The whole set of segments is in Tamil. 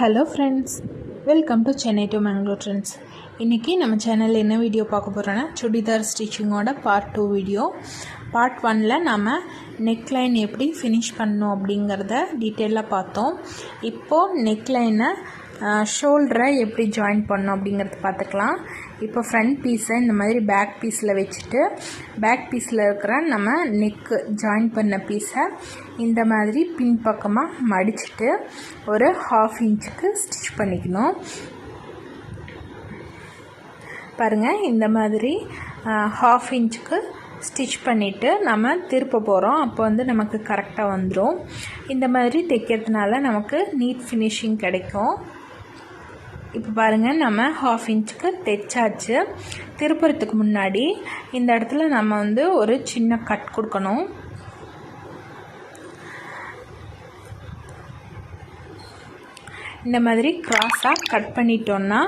Hello friends, welcome to Chennai to Mangalore friends. இன்றைக்கி நம்ம சேனலில் என்ன வீடியோ பார்க்க போகிறோன்னா சுடிதார் ஸ்டிச்சிங்கோட பார்ட் 2 வீடியோ. பார்ட் 1ல் நம்ம நெக்லைன் எப்படி ஃபினிஷ் பண்ணணும் அப்படிங்கிறத டீட்டெயிலாக பார்த்தோம். இப்போது நெக்லைனை ஷோல்டரை எப்படி ஜாயின் பண்ணணும் அப்படிங்கிறத பார்த்துக்கலாம். இப்போ ஃப்ரண்ட் பீஸை இந்த மாதிரி பேக் பீஸில் வச்சுட்டு பேக் பீஸில் இருக்கிற நம்ம நெக்கு ஜாயின் பண்ண பீஸை இந்த மாதிரி பின்பக்கமாக மடிச்சுட்டு ஒரு 1/2 இன்ச்சுக்கு ஸ்டிச் பண்ணிக்கணும். பாருங்கள், இந்த மாதிரி 1/2 இன்ச்சுக்கு ஸ்டிச் பண்ணிவிட்டு நம்ம திருப்ப போகிறோம். அப்போ நமக்கு கரெக்டாக வந்துடும். இந்த மாதிரி தைக்கிறதுனால நமக்கு நீட் ஃபினிஷிங் கிடைக்கும். இப்போ பாருங்கள், நம்ம 1/2 இன்ச்சுக்கு தைச்சாச்சு. திருப்புறத்துக்கு முன்னாடி இந்த இடத்துல நம்ம ஒரு சின்ன கட் கொடுக்கணும். இந்த மாதிரி கிராஸாக கட் பண்ணிட்டோன்னா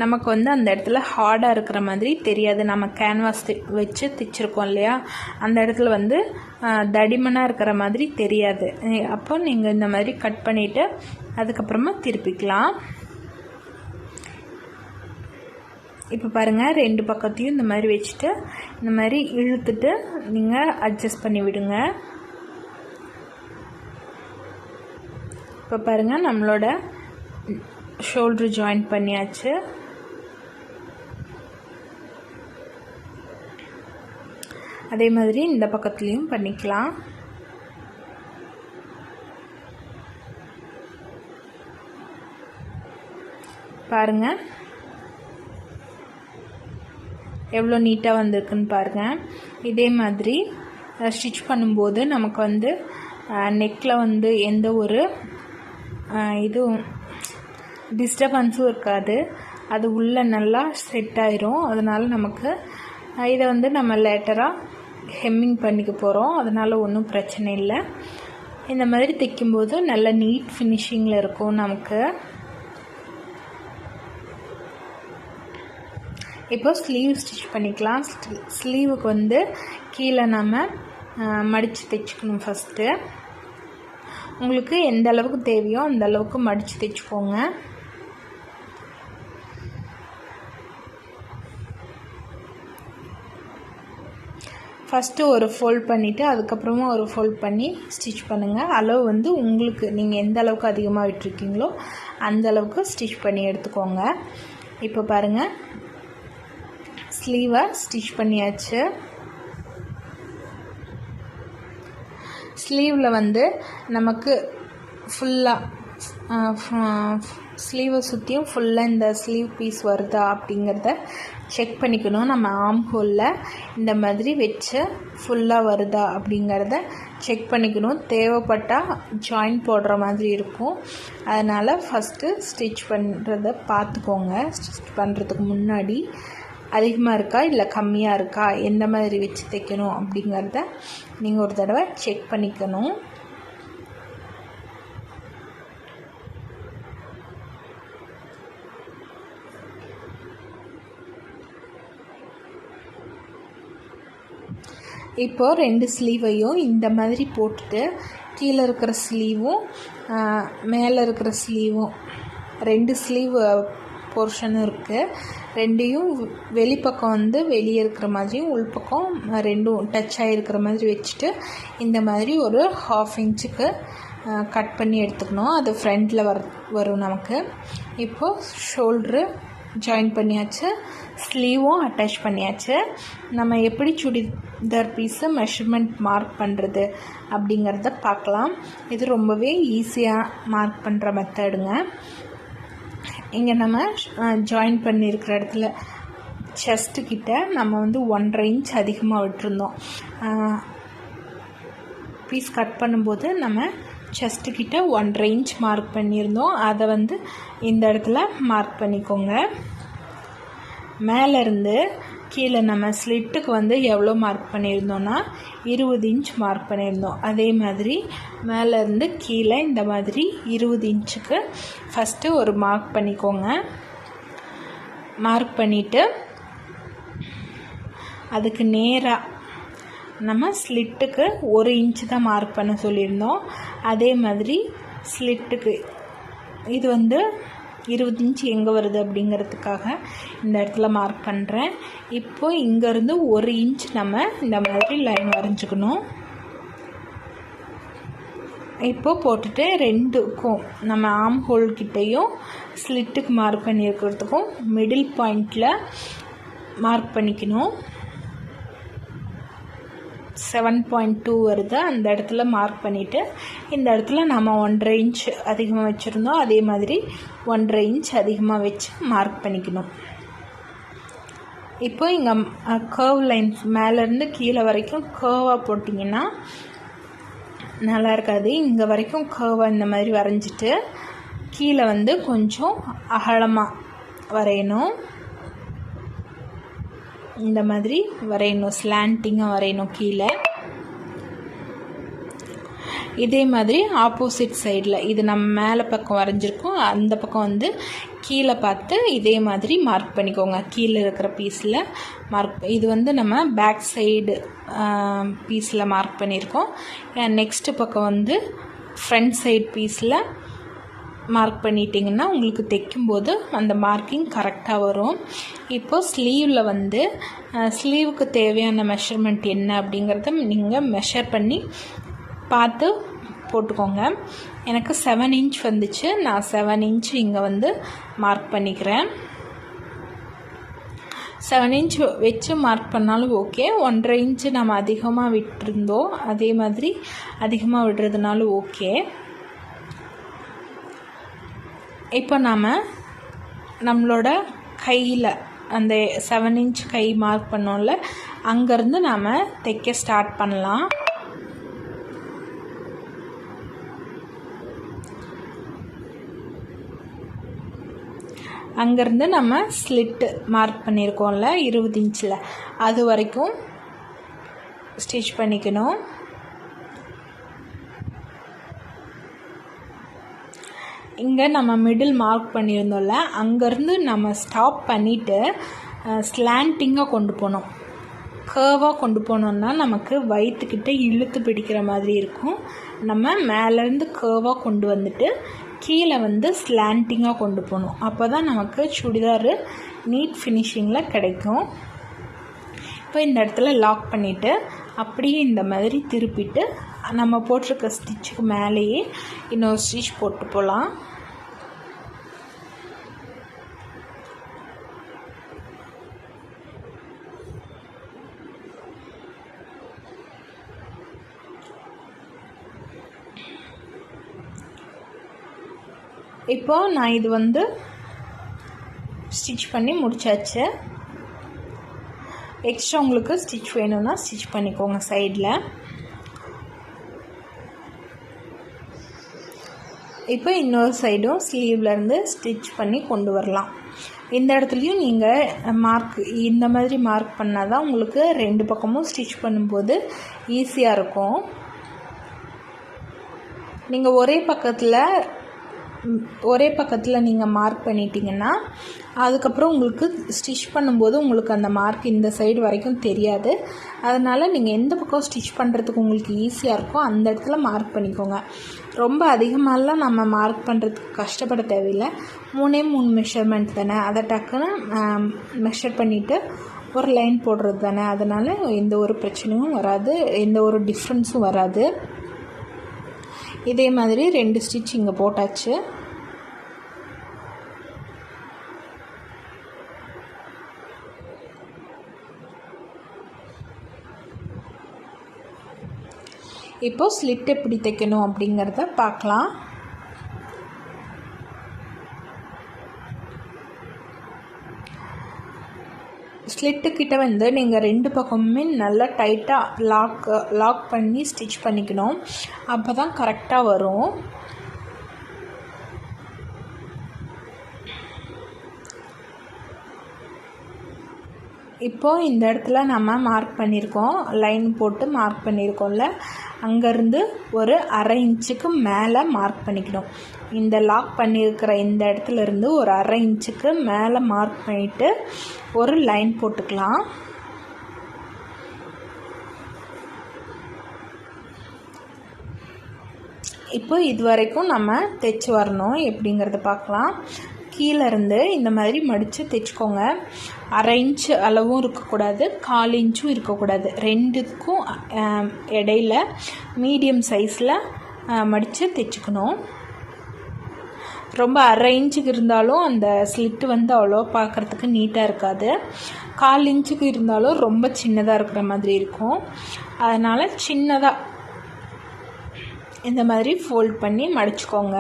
நமக்கு அந்த இடத்துல ஹார்டாக இருக்கிற மாதிரி தெரியாது. நம்ம கேன்வாஸ் வச்சு தைச்சிருக்கோம் இல்லையா, அந்த இடத்துல தடிமனாக இருக்கிற மாதிரி தெரியாது. அப்போ நீங்கள் இந்த மாதிரி கட் பண்ணிவிட்டு அதுக்கப்புறமா திருப்பிக்கலாம். இப்போ பாருங்கள், 2 பக்கத்தையும் இந்த மாதிரி வச்சுட்டு இந்த மாதிரி இழுத்துட்டு நீங்கள் அட்ஜஸ்ட் பண்ணி விடுங்க. இப்போ பாருங்கள், நம்மளோட ஷோல்டர் ஜாயின் பண்ணியாச்சு. அதே மாதிரி இந்த பக்கத்துலேயும் பண்ணிக்கலாம். பாருங்கள் எவ்வளோ நீட்டாக வந்திருக்குன்னு பாருங்கள். இதே மாதிரி ஸ்டிச் பண்ணும்போது நமக்கு நெக்கில் எந்த ஒரு இதுவும் டிஸ்டர்பன்ஸும் இருக்காது. அது உள்ளே நல்லா செட் ஆயிரும். அதனால் நமக்கு இதை நம்ம லேட்டராக ஹெம்மிங் பண்ணிக்க போகிறோம். அதனால் ஒன்றும் பிரச்சனை இல்லை. இந்த மாதிரி தைக்கும்போது நல்ல நீட் ஃபினிஷிங்கில் இருக்கும் நமக்கு. இப்போ ஸ்லீவ் ஸ்டிச் பண்ணிக்கலாம். ஸ்லீவுக்கு கீழே நம்ம மடித்து தைச்சிக்கணும். ஃபஸ்ட்டு உங்களுக்கு எந்த அளவுக்கு தேவையோ அந்த அளவுக்கு மடித்து தைச்சிக்கோங்க. ஃபஸ்ட்டு ஒரு ஃபோல்ட் பண்ணிவிட்டு அதுக்கப்புறமா ஒரு ஃபோல்ட் பண்ணி ஸ்டிச் பண்ணுங்கள். அளவு உங்களுக்கு நீங்கள் எந்த அளவுக்கு அதிகமாக விட்டுருக்கீங்களோ அந்த அளவுக்கு ஸ்டிச் பண்ணி எடுத்துக்கோங்க. இப்போ பாருங்கள், ஸ்லீவை ஸ்டிச் பண்ணியாச்சு. ஸ்லீவில் நமக்கு ஃபுல்லாக ஸ்லீவை சுற்றியும் ஃபுல்லாக இந்த ஸ்லீவ் பீஸ் வருதா அப்படிங்கிறத செக் பண்ணிக்கணும். நம்ம ஆர்ம் ஹோலில் இந்த மாதிரி வச்சு ஃபுல்லாக வருதா அப்படிங்கிறத செக் பண்ணிக்கணும். தேவைப்பட்டால் ஜாயின் போடுற மாதிரி இருக்கும். அதனால் ஃபஸ்ட்டு ஸ்டிச் பண்ணுறத பார்த்துக்கோங்க. ஸ்டிச் பண்ணுறதுக்கு முன்னாடி அதிகமாக இருக்கா இல்லை கம்மியாக இருக்கா, எந்த மாதிரி வச்சு தைக்கணும் அப்படிங்கிறத நீங்கள் ஒரு தடவை செக் பண்ணிக்கணும். இப்போது 2 ஸ்லீவையும் இந்த மாதிரி போட்டுட்டு கீழே இருக்கிற ஸ்லீவும் மேலே இருக்கிற ஸ்லீவும் 2 ஸ்லீவ் போர்ஷனும் இருக்குது. ரெண்டையும் வெளிப்பக்கம் வெளியே இருக்கிற மாதிரியும் உள்பக்கம் ரெண்டும் டச் ஆகிருக்கிற மாதிரி வச்சுட்டு இந்த மாதிரி ஒரு 1/2 இன்ச்சுக்கு கட் பண்ணி எடுத்துக்கணும். அது ஃப்ரண்டில் வரும் நமக்கு. இப்போது ஷோல்ட்ரு ஜாயின் பண்ணியாச்சு, ஸ்லீவும் அட்டாச் பண்ணியாச்சு. நம்ம எப்படி சுடிதார் பீஸை மெஷர்மெண்ட் மார்க் பண்ணுறது அப்படிங்கிறத பார்க்கலாம். இது ரொம்பவே ஈஸியாக மார்க் பண்ணுற மெத்தடுங்க. இங்கே நம்ம ஜாயின் பண்ணியிருக்கிற இடத்துல செஸ்ட்டுக்கிட்ட நம்ம 1.5 இன்ச் அதிகமாக விட்டுருந்தோம். பீஸ் கட் பண்ணும்போது நம்ம செஸ்ட்டுக்கிட்ட 1.5 இன்ச் மார்க் பண்ணியிருந்தோம். அதை இந்த இடத்துல மார்க் பண்ணிக்கோங்க. மேலேருந்து கீழே நம்ம ஸ்லிட்டுக்கு எவ்வளோ மார்க் பண்ணியிருந்தோன்னா 20 இன்ச் மார்க் பண்ணியிருந்தோம். அதே மாதிரி மேலேருந்து கீழே இந்த மாதிரி 20 இன்ச்சுக்கு ஃபஸ்ட்டு ஒரு மார்க் பண்ணிக்கோங்க. மார்க் பண்ணிவிட்டு அதுக்கு நேராக நம்ம ஸ்லிட்டுக்கு 1 இன்ச்சு தான் மார்க் பண்ண சொல்லியிருந்தோம். அதே மாதிரி ஸ்லிட்டுக்கு இது வந்து 20 இன்ச் எங்கே வருது அப்படிங்கிறதுக்காக இந்த இடத்துல மார்க் பண்ணுறேன். இப்போது இங்கேருந்து 1 இன்ச் நம்ம இந்த மாதிரி லைன் வரைஞ்சிக்கணும். இப்போது போட்டுட்டு ரெண்டுக்கும் நம்ம ஆம் ஹோல் கிட்டேயும் ஸ்லிட்டுக்கு மார்க் பண்ணியிருக்கிறதுக்கும் மிடில் பாயிண்டில் மார்க் பண்ணிக்கணும். 7.2 வருது, அந்த இடத்துல மார்க் பண்ணிவிட்டு இந்த இடத்துல நம்ம 1.5 இன்ச் அதிகமாக வச்சுருந்தோம், அதே மாதிரி 1.5 இன்ச் அதிகமாக வச்சு மார்க் பண்ணிக்கணும். இப்போ இங்கே கர்வ் லைன்ஸ் மேலேருந்து கீழே வரைக்கும் கர்வாக போட்டிங்கன்னா நல்லா இருக்காது. இங்கே வரைக்கும் கர்வாக இந்த மாதிரி வரைஞ்சிட்டு கீழே வந்து கொஞ்சம் அகலமாக வரையணும். இந்த மாதிரி வரையணும், ஸ்லாண்டிங்காக வரையணும் கீழே. இதே மாதிரி ஆப்போசிட் சைடில் இது நம்ம மேலே பக்கம் வரைஞ்சிருக்கோம், அந்த பக்கம் வந்து கீழே பார்த்து இதே மாதிரி மார்க் பண்ணிக்கோங்க. கீழே இருக்கிற பீஸில் மார்க், இது வந்து நம்ம பேக் சைடு பீஸில் மார்க் பண்ணியிருக்கோம். நெக்ஸ்ட்டு பக்கம் வந்து ஃப்ரண்ட் சைடு பீஸில் மார்க் பண்ணிட்டிங்கன்னா உங்களுக்கு தைக்கும்போது அந்த மார்க்கிங் கரெக்டாக வரும். இப்போது ஸ்லீவில் வந்து ஸ்லீவுக்கு தேவையான மெஷர்மெண்ட் என்ன அப்படிங்கிறத நீங்கள் மெஷர் பண்ணி பார்த்து போட்டுக்கோங்க. எனக்கு 7 இன்ச் வந்துச்சு, நான் 7 இன்ச் இங்கே வந்து மார்க் பண்ணிக்கிறேன். 7 இன்ச் வச்சு மார்க் பண்ணாலும் ஓகே. 1.5 இன்ச்சு நம்ம அதிகமாக விட்டுருந்தோம், அதே மாதிரி அதிகமாக விடுறதுனாலும் ஓகே. இப்போ நாம் நம்மளோட கையில் அந்த 7 இன்ச் கை மார்க் பண்ணோம்ல, அங்கேருந்து நாம் தைக்க ஸ்டார்ட் பண்ணலாம். அங்கேருந்து நம்ம ஸ்லிட்டு மார்க் பண்ணியிருக்கோம்ல 20 இன்ச்சில், அது வரைக்கும் ஸ்டிச் பண்ணிக்கணும். இங்கே நம்ம மிடில் மார்க் பண்ணியிருந்தோம்ல, அங்கேருந்து நம்ம ஸ்டாப் பண்ணிவிட்டு ஸ்லாண்டிங்காக கொண்டு போனோம். கர்வாக கொண்டு போனோம்னா நமக்கு வயிற்றுக்கிட்ட இழுத்து பிடிக்கிற மாதிரி இருக்கும். நம்ம மேலேருந்து கர்வாக கொண்டு வந்துட்டு கீழே வந்து ஸ்லாண்டிங்காக கொண்டு போகணும். அப்போ தான் நமக்கு சுடிதார் நீட் ஃபினிஷிங்கில் கிடைக்கும். இப்போ இந்த இடத்துல லாக் பண்ணிவிட்டு அப்படியே இந்த மாதிரி திருப்பிட்டு நம்ம போட்டிருக்க ஸ்டிச்சுக்கு மேலேயே இன்னொரு ஸ்டிச் போட்டு போகலாம். இப்போது நான் இது வந்து ஸ்டிச் பண்ணி முடிச்சாச்சு. எக்ஸ்ட்ரா உங்களுக்கு ஸ்டிச் வேணும்னா ஸ்டிச் பண்ணிக்கோங்க சைடில். இப்போ இன்னொரு சைடும் ஸ்லீவ்லேருந்து ஸ்டிச் பண்ணி கொண்டு வரலாம். இந்த இடத்துலையும் நீங்கள் மார்க் இந்த மாதிரி மார்க் பண்ணால் தான் உங்களுக்கு 2 பக்கமும் ஸ்டிச் பண்ணும்போது ஈஸியாக இருக்கும். நீங்கள் ஒரே பக்கத்தில் நீங்கள் மார்க் பண்ணிட்டீங்கன்னா அதுக்கப்புறம் உங்களுக்கு ஸ்டிச் பண்ணும்போது உங்களுக்கு அந்த மார்க் இந்த சைடு வரைக்கும் தெரியாது. அதனால் நீங்கள் எந்த பக்கம் ஸ்டிச் பண்ணுறதுக்கு உங்களுக்கு ஈஸியாக இருக்கோ அந்த இடத்துல மார்க் பண்ணிக்கோங்க. ரொம்ப அதிகமாகலாம் நம்ம மார்க் பண்ணுறதுக்கு கஷ்டப்பட தேவையில்லை. 3 மெஷர்மெண்ட் தானே, அதை டக்குன்னு மெஷர் பண்ணிவிட்டு ஒரு லைன் போடுறது தானே, அதனால் எந்த ஒரு பிரச்சனையும் வராது, எந்த ஒரு டிஃப்ரென்ஸும் வராது. இதே மாதிரி 2 ஸ்டிச் இங்கே போட்டாச்சு. இப்போ ஸ்லிட் எப்படி தைக்கணும் அப்படிங்கிறத பார்க்கலாம். ஸ்லிட்டுக்கிட்ட வந்து நீங்கள் 2 பக்கமுமே நல்லா டைட்டாக லாக் பண்ணி ஸ்டிச் பண்ணிக்கணும். அப்போ தான் கரெக்டாக வரும். இப்போது இந்த இடத்துல நம்ம மார்க் பண்ணியிருக்கோம், லைன் போட்டு மார்க் பண்ணியிருக்கோம்ல, அங்கேருந்து ஒரு 1/2 இன்ச்சுக்கு மேலே மார்க் பண்ணிக்கணும். இந்த லாக் பண்ணியிருக்கிற இந்த இடத்துல இருந்து ஒரு 1/2 இன்ச்சுக்கு மேலே மார்க் பண்ணிவிட்டு ஒரு லைன் போட்டுக்கலாம். இப்போ இது வரைக்கும் நம்ம தைச்சி வரணும். எப்படிங்கிறத பார்க்கலாம். கீழே இருந்து இந்த மாதிரி மடித்து தைச்சிக்கோங்க. 1/2 இன்ச்சு அளவும் இருக்கக்கூடாது, 1/4 இன்ச்சும் இருக்கக்கூடாது. ரெண்டுக்கும் இடையில மீடியம் சைஸில் மடித்து தைச்சிக்கணும். ரொம்ப 1/2 இன்ச்சுக்கு இருந்தாலும் அந்த ஸ்லிட்டு அவ்வளோ பார்க்குறதுக்கு நீட்டாக இருக்காது. 1/4 இன்ச்சுக்கு இருந்தாலும் ரொம்ப சின்னதாக இருக்கிற மாதிரி இருக்கும். அதனால் சின்னதாக இந்த மாதிரி ஃபோல்ட் பண்ணி மடிச்சுக்கோங்க.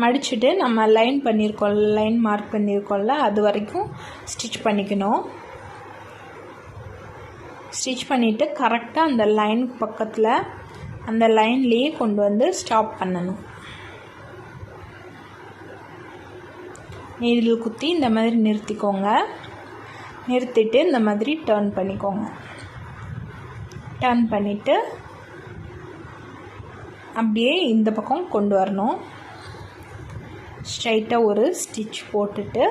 மடிச்சுட்டு நம்ம லைன் மார்க் பண்ணியிருக்கோம்ல, அது வரைக்கும் ஸ்டிச் பண்ணிக்கணும். ஸ்டிச் பண்ணிவிட்டு கரெக்டாக அந்த லைன் பக்கத்தில் அந்த லைன்லேயே கொண்டு வந்து ஸ்டாப் பண்ணணும். நீடில் குத்தி இந்த மாதிரி நிறுத்திக்கோங்க. நிறுத்திட்டு இந்த மாதிரி டர்ன் பண்ணிக்கோங்க. டர்ன் பண்ணிவிட்டு அப்படியே இந்த பக்கம் கொண்டு வரணும். ஸ்ட்ரைட்டாக ஒரு ஸ்டிச் போட்டுட்டு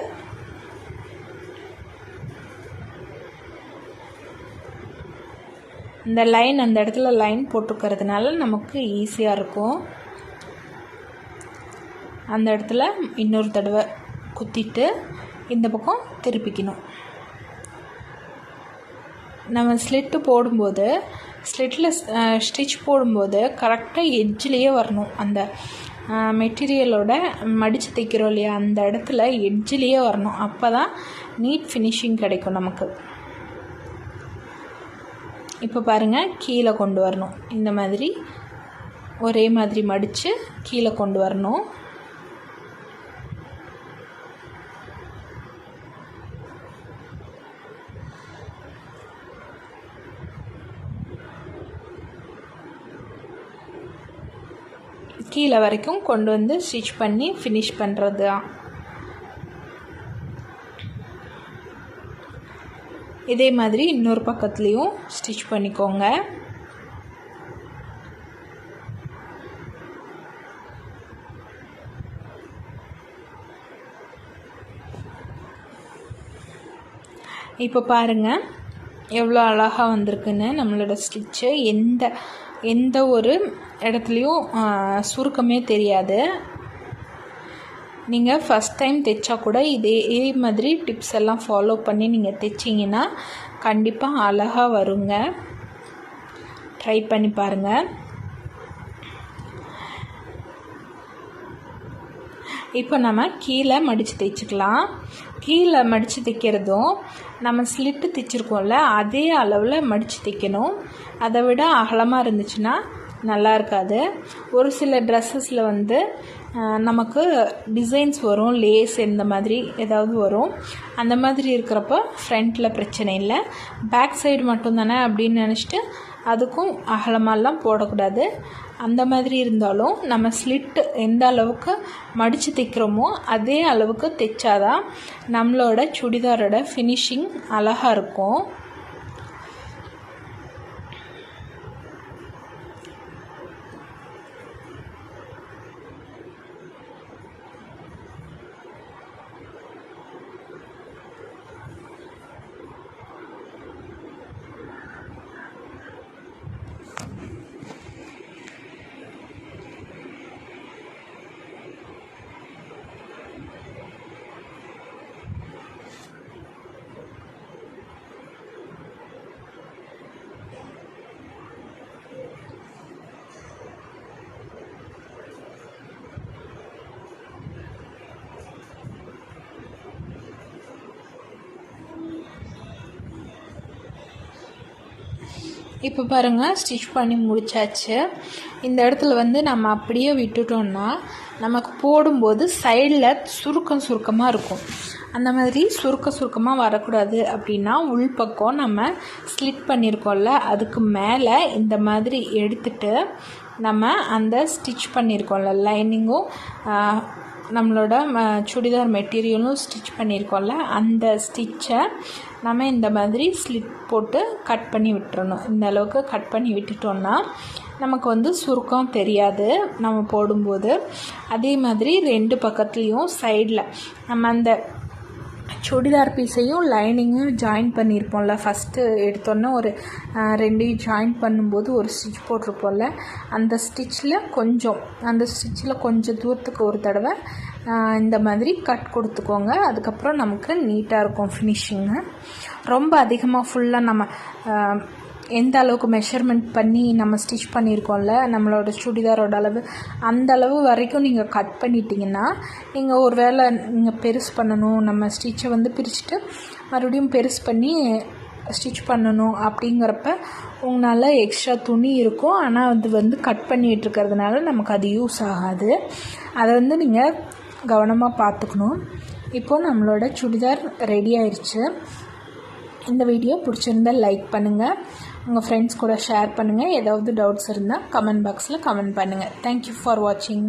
இந்த லைன் அந்த இடத்துல லைன் போட்டுக்கிறதுனால நமக்கு ஈஸியாக இருக்கும். அந்த இடத்துல இன்னொரு தடவை குத்திட்டு இந்த பக்கம் திருப்பிக்கணும். நம்ம ஸ்லிட்டில் ஸ்டிச் போடும்போது கரெக்டாக எட்ஜ்லேயே வரணும். அந்த மெட்டீரியலோட மடித்து தைக்கிறோம் இல்லையா, அந்த இடத்துல எட்ஜ்லேயே வரணும். அப்போ தான் நீட் ஃபினிஷிங் கிடைக்கும் நமக்கு. இப்போ பாருங்கள், கீழே கொண்டு வரணும். இந்த மாதிரி ஒரே மாதிரி மடித்து கீழே கொண்டு வரணும். கீழே வரைக்கும் கொண்டு வந்து ஸ்டிச் பண்ணி ஃபினிஷ் பண்ணுறது தான். இதே மாதிரி இன்னொரு பக்கத்துலேயும் ஸ்டிச் பண்ணிக்கோங்க. இப்போ பாருங்கள் எவ்வளோ அழகாக வந்திருக்குன்னு நம்மளோட ஸ்டிச்சு. எந்த ஒரு இடத்துலையும் சுருக்கமே தெரியாது. நீங்கள் ஃபஸ்ட் டைம் தைச்சா கூட இதே மாதிரி டிப்ஸ் எல்லாம் ஃபாலோ பண்ணி நீங்கள் தைச்சிங்கன்னா கண்டிப்பாக அழகாக வருங்க. ட்ரை பண்ணி பாருங்கள். இப்போ நம்ம கீழே மடித்து தைச்சிக்கலாம். கீழே மடித்து தைக்கிறதும் நம்ம ஸ்லிட்டு தைச்சிருக்கோம்ல அதே அளவில் மடித்து தைக்கணும். அதை விட அகலமாக இருந்துச்சுன்னா நல்லா இருக்காது. ஒரு சில ட்ரெஸ்ஸஸில் நமக்கு டிசைன்ஸ் வரும், லேஸ் இந்த மாதிரி ஏதாவது வரும். அந்த மாதிரி இருக்கிறப்ப ஃப்ரண்ட்டில் பிரச்சனை இல்லை. பேக் சைடு மட்டும் தானே அப்படின்னு நினச்சிட்டு அதுக்கும் அகலமாலாம் போடக்கூடாது. அந்த மாதிரி இருந்தாலும் நம்ம ஸ்லிட்டு எந்த அளவுக்கு மடித்து தைக்கிறோமோ அதே அளவுக்கு தைச்சாதான் நம்மளோட சுடிதாரோட ஃபினிஷிங் அழகாக இருக்கும். இப்போ பாருங்கள், ஸ்டிச் பண்ணி முடித்தாச்சு. இந்த இடத்துல நம்ம அப்படியே விட்டுட்டோம்னா நமக்கு போடும்போது சைடில் சுருக்கமாக இருக்கும். அந்த மாதிரி சுருக்கமாக வரக்கூடாது அப்படின்னா உள்பக்கம் நம்ம ஸ்லிட் பண்ணியிருக்கோம்ல அதுக்கு மேலே இந்த மாதிரி எடுத்துட்டு நம்ம அந்த ஸ்டிச் பண்ணியிருக்கோம்ல லைனிங்கும் நம்மளோட சுடிதார் மெட்டீரியலும் ஸ்டிச் பண்ணியிருக்கோம்ல அந்த ஸ்டிச்சை நம்ம இந்த மாதிரி ஸ்லிட் போட்டு கட் பண்ணி விட்டுறணும். இந்த அளவுக்கு கட் பண்ணி விட்டுட்டோம்னா நமக்கு சுருக்கம் தெரியாது நம்ம போடும்போது. அதே மாதிரி 2 பக்கத்துலேயும் சைடில் நம்ம அந்த சுடிதார் பீஸையும் லைனிங்கும் ஜாயின் பண்ணியிருப்போம்ல, ஃபஸ்ட்டு எடுத்தோன்னே ஒரு ரெண்டையும் ஜாயின் பண்ணும்போது ஒரு ஸ்டிச் போட்டிருப்போம்ல, அந்த ஸ்டிச்சில் கொஞ்சம் தூரத்துக்கு ஒரு தடவை இந்த மாதிரி கட் கொடுத்துக்கோங்க. அதுக்கப்புறம் நமக்கு நீட்டாக இருக்கும் ஃபினிஷிங்கு. ரொம்ப அதிகமாக ஃபுல்லாக நம்ம எந்த அளவுக்கு மெஷர்மெண்ட் பண்ணி நம்ம ஸ்டிச் பண்ணியிருக்கோம்ல நம்மளோட சுடிதாரோட அளவு, அந்த அளவு வரைக்கும் நீங்கள் கட் பண்ணிட்டீங்கன்னா, நீங்கள் ஒரு வேளை நீங்கள் பெருசு பண்ணணும், நம்ம ஸ்டிச்சை வந்து பிரிச்சுட்டு மறுபடியும் பெருசு பண்ணி ஸ்டிச் பண்ணணும் அப்படிங்கிறப்ப உங்களால் எக்ஸ்ட்ரா துணி இருக்கும், ஆனால் அது வந்து கட் பண்ணிகிட்டு இருக்கிறதுனால நமக்கு அது யூஸ் ஆகாது. அதை வந்து நீங்கள் கவனமாக பார்த்துக்கணும். இப்போது நம்மளோட சுடிதார் ரெடி ஆயிடுச்சு. இந்த வீடியோ பிடிச்சிருந்தால் லைக் பண்ணுங்கள், உங்கள் ஃப்ரெண்ட்ஸ் கூட ஷேர் பண்ணுங்கள். ஏதாவது டவுட்ஸ் இருந்தால் கமெண்ட் பாக்ஸில் கமெண்ட் பண்ணுங்கள். தேங்க்யூ ஃபார் வாட்சிங்.